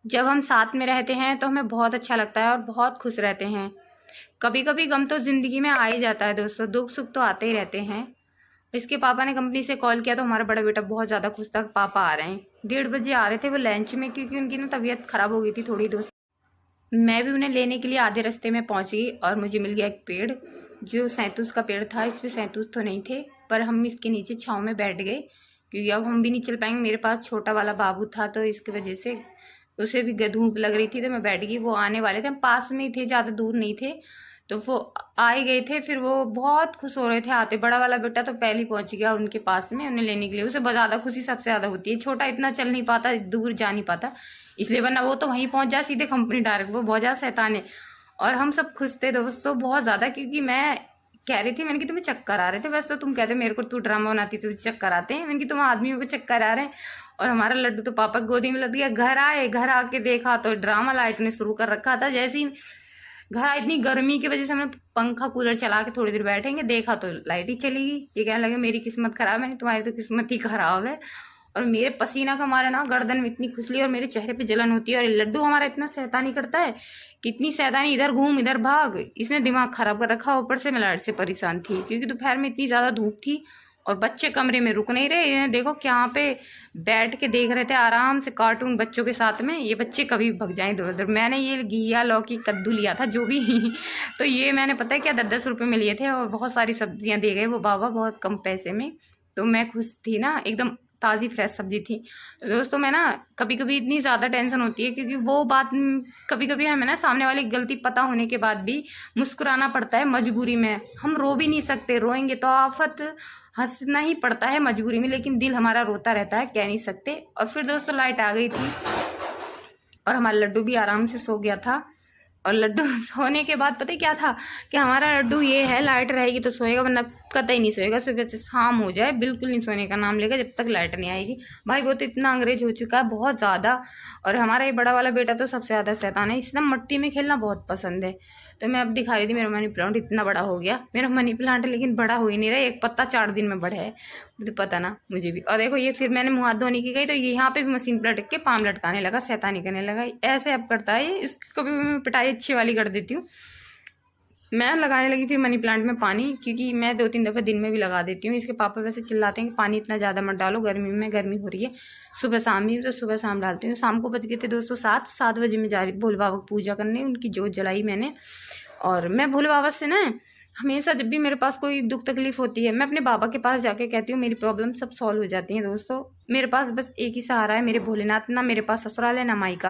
जब हम साथ में रहते हैं तो हमें बहुत अच्छा लगता है और बहुत खुश रहते हैं। कभी कभी गम तो ज़िंदगी में आ ही जाता है दोस्तों, दुख सुख तो आते ही रहते हैं। इसके पापा ने कंपनी से कॉल किया तो हमारा बड़ा बेटा बहुत ज़्यादा खुश था, पापा आ रहे हैं। 1:30 बजे आ रहे थे वो लंच में, क्योंकि उनकी ना तबीयत ख़राब हो गई थी थोड़ी दोस्त। मैं भी उन्हें लेने के लिए आधे रास्ते में पहुंच गई और मुझे मिल गया एक पेड़, जो सैंतूस का पेड़ था। इसमें सैंतूस तो नहीं थे, पर हम इसके नीचे छाँव में बैठ गए, क्योंकि अब हम भी नहीं चल पाएंगे। मेरे पास छोटा वाला बाबू था तो इसकी वजह से उसे भी धूप लग रही थी, तो मैं बैठ गई। वो आने वाले थे, हम पास में ही थे, ज़्यादा दूर नहीं थे, तो वो आ ही गए थे। फिर वो बहुत खुश हो रहे थे आते। बड़ा वाला बेटा तो पहले ही पहुंच गया उनके पास में उन्हें लेने के लिए। उसे बहुत ज़्यादा खुशी सबसे ज़्यादा होती है। छोटा इतना चल नहीं पाता, दूर जा नहीं पाता, इसलिए, वरना वो तो वहीं पहुंच जाए सीधे कंपनी डायरेक्ट। वो बहुत ज़्यादा शैतान है। और हम सब खुश थे दोस्तों बहुत ज़्यादा, क्योंकि मैं कह रही थी, मैंने कि तुम्हें चक्कर आ रहे थे। वैसे तो तुम कहते मेरे को तू ड्रामा बनाती तुझे चक्कर आते हैं, मैंने कि तुम आदमियों को चक्कर आ रहे हैं। और हमारा लड्डू तो पापा की गोदी में लग गया। घर आए, घर आके देखा तो ड्रामा लाइट ने शुरू कर रखा था। जैसे ही घर आए, इतनी गर्मी की वजह से हमने पंखा कूलर चला के थोड़ी देर बैठेंगे, देखा तो लाइट ही चली गई। ये कहने लगे मेरी किस्मत खराब है, तुम्हारी तो किस्मत ही खराब है। और मेरे पसीना का मारा ना गर्दन में इतनी खुजली और मेरे चेहरे पे जलन होती है। और लड्डू हमारा इतना शैतानी करता है, कितनी शैतानी, इधर घूम इधर भाग, इसने दिमाग खराब कर रखा। ऊपर से मैं लाइट से परेशान थी, क्योंकि दोपहर में इतनी ज़्यादा धूप थी और बच्चे कमरे में रुक नहीं रहे। इन्हें देखो कि यहाँ पे बैठ के देख रहे थे आराम से कार्टून बच्चों के साथ में। ये बच्चे कभी भग जाएं इधर उधर। मैंने ये घिया लौकी कद्दू लिया था जो भी तो ये मैंने पता है क्या 10-10 रुपये में लिए थे, और बहुत सारी सब्जियां दे गए वो बाबा बहुत कम पैसे में। तो मैं खुश थी ना, एकदम ताज़ी फ्रेश सब्जी थी। तो दोस्तों मैं ना कभी कभी इतनी ज़्यादा टेंशन होती है, क्योंकि वो बात कभी कभी हमें ना सामने वाले की गलती पता होने के बाद भी मुस्कुराना पड़ता है मजबूरी में। हम रो भी नहीं सकते, रोएंगे तो आफत, हंसना ही पड़ता है मजबूरी में, लेकिन दिल हमारा रोता रहता है, कह नहीं सकते। और फिर दोस्तों लाइट आ गई थी और हमारा लड्डू भी आराम से सो गया था। और लड्डू सोने के बाद पता है क्या था कि हमारा लड्डू ये है, लाइट रहेगी तो सोएगा, वरना कतई नहीं सोएगा। सुबह से शाम हो जाए बिल्कुल नहीं सोने का नाम लेगा जब तक लाइट नहीं आएगी। भाई वो तो इतना अंग्रेज हो चुका है बहुत ज़्यादा। और हमारा ये बड़ा वाला बेटा तो सबसे ज़्यादा शैतान है, इसे मट्टी में खेलना बहुत पसंद है। तो मैं अब दिखा रही थी मेरा मनी प्लांट इतना बड़ा हो गया। मेरा मनी प्लांट लेकिन बड़ा हो ही नहीं रहा, एक पत्ता 4 दिन में बढ़ा है। मुझे पता ना, मुझे भी। और देखो ये फिर मैंने मुँह हाथ धोने की गई तो ये यहाँ पे भी मशीन पर लटक के पाम लटकाने लगा, शैतानी करने लगा। ऐसे अब करता है इसको भी मैं पिटाई अच्छी वाली कर देती हूँ। मैं लगाने लगी फिर मनी प्लांट में पानी, क्योंकि मैं 2-3 दफ़े दिन में भी लगा देती हूँ। इसके पापा वैसे चिल्लाते हैं कि पानी इतना ज़्यादा मत डालो, गर्मी में गर्मी हो रही है। सुबह शाम ही तो सुबह शाम डालती हूँ। शाम को बज गए थे दोस्तों 7 बजे मैं जा रही भोले बाबा की पूजा करने, उनकी जोत जलाई मैंने। और मैं भोले बाबा से ना हमेशा जब भी मेरे पास कोई दुख तकलीफ होती है, मैं अपने बाबा के पास जाके कहती हूँ, मेरी प्रॉब्लम सब सॉल्व हो जाती हैं दोस्तों। मेरे पास बस एक ही सहारा है, मेरे भोलेनाथ। ना मेरे पास ससुराल है ना माई का।